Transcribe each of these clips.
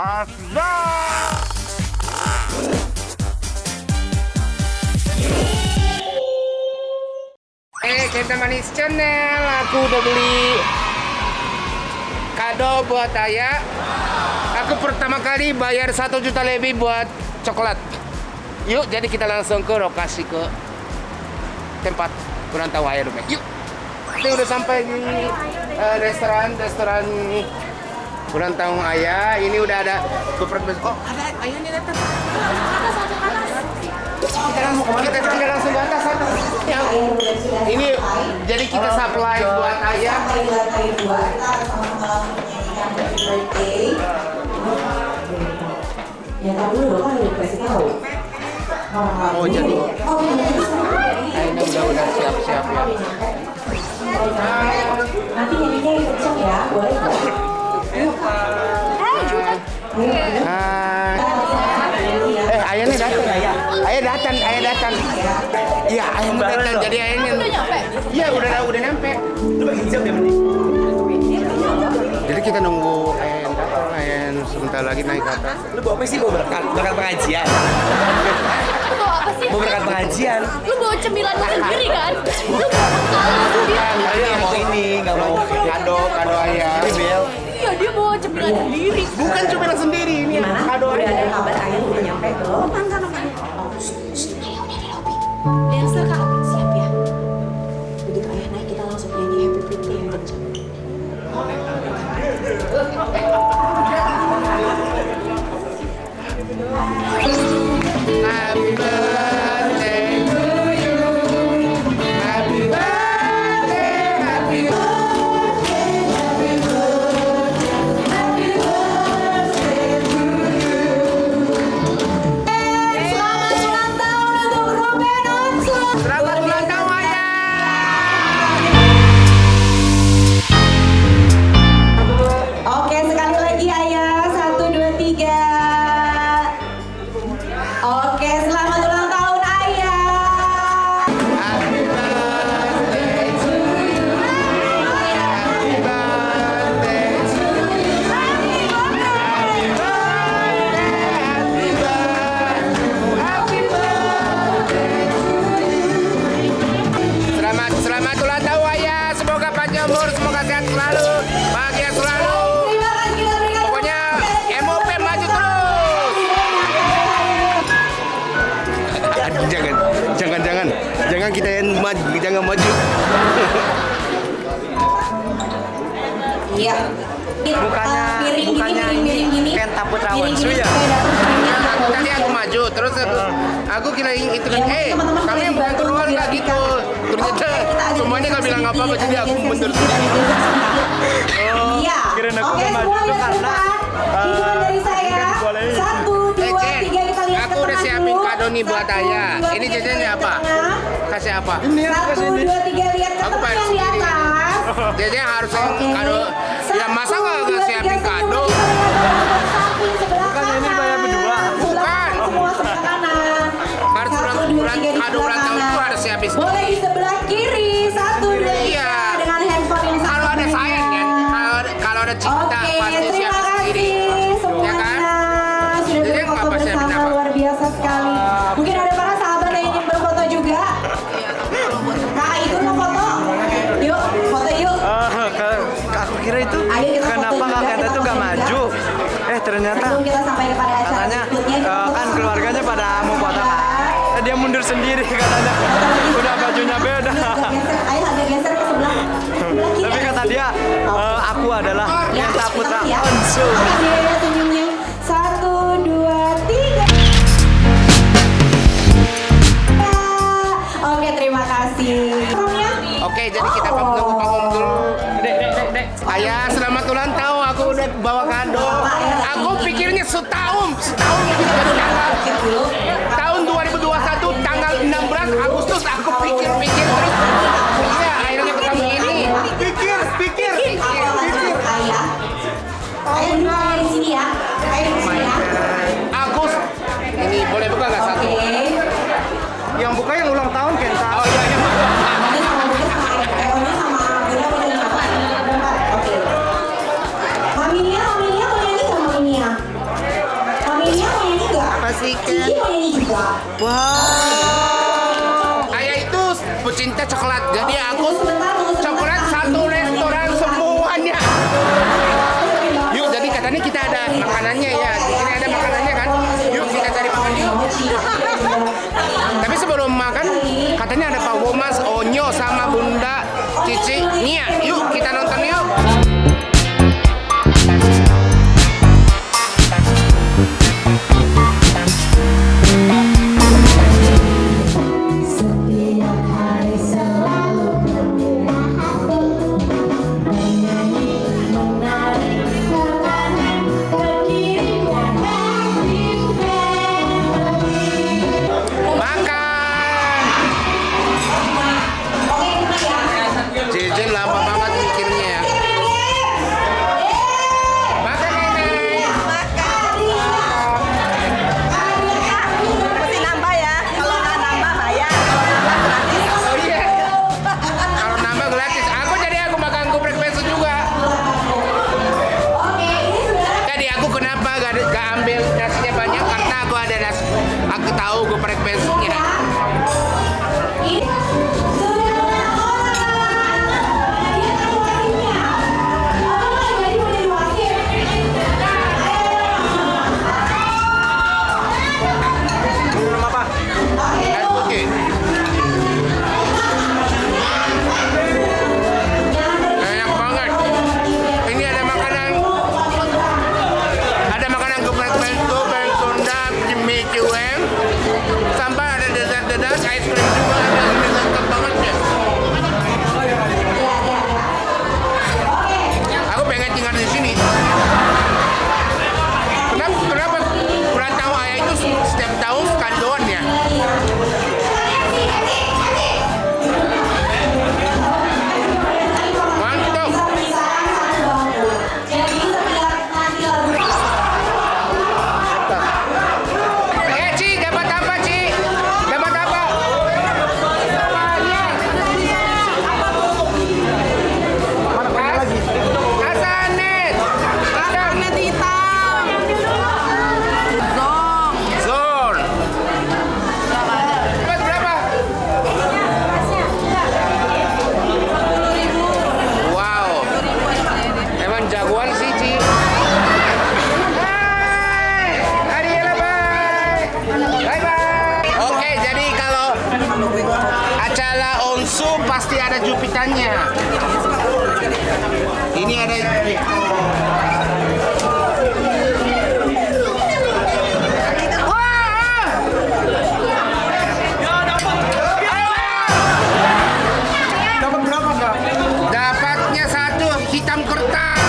Asda. Cinta Manis Channel, aku udah beli kado buat Ayah. Aku pertama kali bayar 1 juta lebih buat coklat. Yuk, jadi kita langsung ke lokasi, ke tempat kurang tahu Ayah dulu. Yuk, kita udah sampai di restoran kurang tahu Ayah. Ini udah ada beberapa. Oh, ada Ayahnya datang. Kita tinggal langsung ke atas satu. Ini jadi kita supply buat Ayah. Ya tahu dulu kan dikasih tahu. Oh jadi. Ayahnya udah siap-siap ya. Nanti nyanyinya ikut cek ya, boleh nggak? Ayahnya datang. Ayah datang. Iya, ayahnya datang. Jadi ayahnya. Iya, udah nyampe. Lu bagi jam ya, Mending? Jadi kita nunggu ayah yang datang, ayah yang sebentar lagi naik ke atas. Lu bawa apa sih? Bawa berkat pengajian. Itu apa sih? Bawa berkat pengajian. Lu bawa cemilan sendiri kan? Lu bawa sendiri. Dia nggak mau ini, nggak mau Kado ayah. ini Bel. Iya, dia bawa cemilan sendiri. Bukan cuma sendiri ini. Kado Udah ada ayah. kabar ayah udah nyampe belum? Elsa, Kak, siap ya? Begitu ayah naik kita langsung nyanyi happy birthday yang kencang. Happy birthday to you. Happy birthday, happy birthday, happy birthday, happy birthday to you. Selamat ulang tahun untuk Ruben Onsu. Selamat ulang tahun ayah. Oke, sekali lagi ayah. 1, 2, 3. Oke, selamat ulang tahun ayah. Happy birthday to you. Happy birthday to you. Happy birthday, happy birthday to you. Selamat ulang tahun ayah. Semoga panjang umur, semoga sehat selalu, bahagia selalu. Terima kasih kita berikan. Pokoknya MOP maju terus. Jangan kita yang maju, jangan maju. Iya. Bukannya ini Kenta Putra Wansu ya? Tadi aku maju, terus aku kira itu kan, kami yang bukan keluar nggak gitu. Ternyata semuanya nggak bilang apa-apa, jadi aku mundur. Iya. kirain aku Oke, nggak maju semua tuh dari karena, depan. Hitungan dari saya. kan dibolehin. 1, 2, 3 kita lihat Aku udah siapin kado nih buat ayah. Ini jajannya apa? Kasih apa? Ini yang 1, kesini. 2, 3 lihat ke Aku teman bayar yang di sendiri. atas. Jajannya harus yang Oke. kado. Ya masa nggak siapin kado? Bukan ini bayar berdua. Bukan. Semua sebelah kanan. Harus 1, 2, 3 di kado sebelah ulang tahun kanan. itu harus siapin sendiri. Boleh di sebelah kiri. 1, 2, 3 Iya. dengan handphone yang Kalau ada sayang kan, kalau ada cinta Oke, pasti terima siapin sendiri. kasih semuanya. Ya kan? Sudah Jadi berfoto apa siapin bersama, apa? luar biasa sekali. Mungkin ada para sahabat yang ingin berfoto juga. Kak, itu mau foto? Yuk, foto yuk. Aku kira itu Ayo kita kenapa foto Kak juga, Kenta kita itu nggak foto maju? Ternyata Sebelum kita sampai kepada acara katanya berikutnya, kita foto kan sama- keluarganya pada mau foto kan. Dia mundur sendiri katanya. Udah bajunya beda. Agak geser, ayo agak geser ke sebelah kiri. Tapi kata dia, aku adalah Ya, Kenta Putra ya. Onsu. Oke, dia senyumnya. 1, 2, 3. Oke, terima kasih. Oke, jadi kita panggung dulu. Dek. Ayah, selamat ulang tahun. Aku udah bawa kado. Aku pikirnya setahun lebih dari tanggal. Tahun 2021 tanggal 16 Agustus aku pikir terus. Iya, akhirnya ketemu ini. Pikir. Ayah. Ayah dulu ayah di sini ya. Ayah di sini ya. Agus. Ini boleh buka nggak satu? Oke. Yang buka yang ulang tahun Kenta. Oh iya. Ini sama Bunda sama Eonya sama Bunda punya berempat. Oke. Maminia, mau nyanyi sama Maminia? cinta coklat. Jadi aku coklat satu restoran semuanya. Yuk, jadi katanya kita ada makanannya ya. Di sini ada makanannya kan. Yuk kita cari makan yuk. Tapi sebelum makan katanya ada Pak Womas, Onyo sama Bunda Cici Nia. Yuk kita nonton yuk. Cici lama banget mikirnya ya. Makan nenek. Mesti nambah ya. Kalau nggak nambah bayar. Oh iya. Kalau nambah gratis. Aku makan geprek peso juga. Jadi aku kenapa gak ambil nasinya banyak karena aku ada nasi. Aku tahu geprek pesonya. Belum apa? Air putih. Enak banget. Ini ada makanan geprek bento, bentunda, mie QM, sampai ada dessert, ice cream juga ada. Ini lengkap banget ya. Aku pengen tinggal di sini. Kenapa perantau ayah itu setiap tahun sekali doang ya? Mantap. Ci, dapat apa, Ci? Dapat apa? Apanya? Mana lagi? Asanet. Asanet hitam. Zong. Zon. Dapat berapa? Wow. Emang jagoan sih, Ci. Hai. Ariela, bye. Bye-bye. Oke, jadi kalau acara onsu pasti ada jupitannya. Ini ada Wah! Dapat berapa Kak? Dapatnya satu hitam kertas.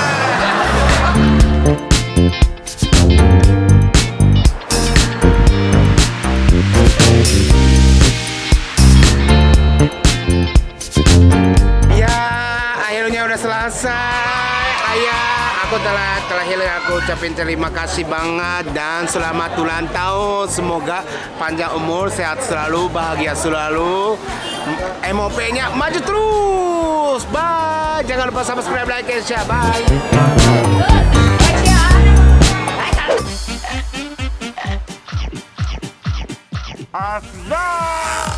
Ya, akhirnya udah selesai. Ayah, aku aku ucapin terima kasih banget dan selamat ulang tahun. Semoga panjang umur, sehat selalu, bahagia selalu. MOP-nya maju terus. Bye. Jangan lupa subscribe, like, and share. Bye. Asda.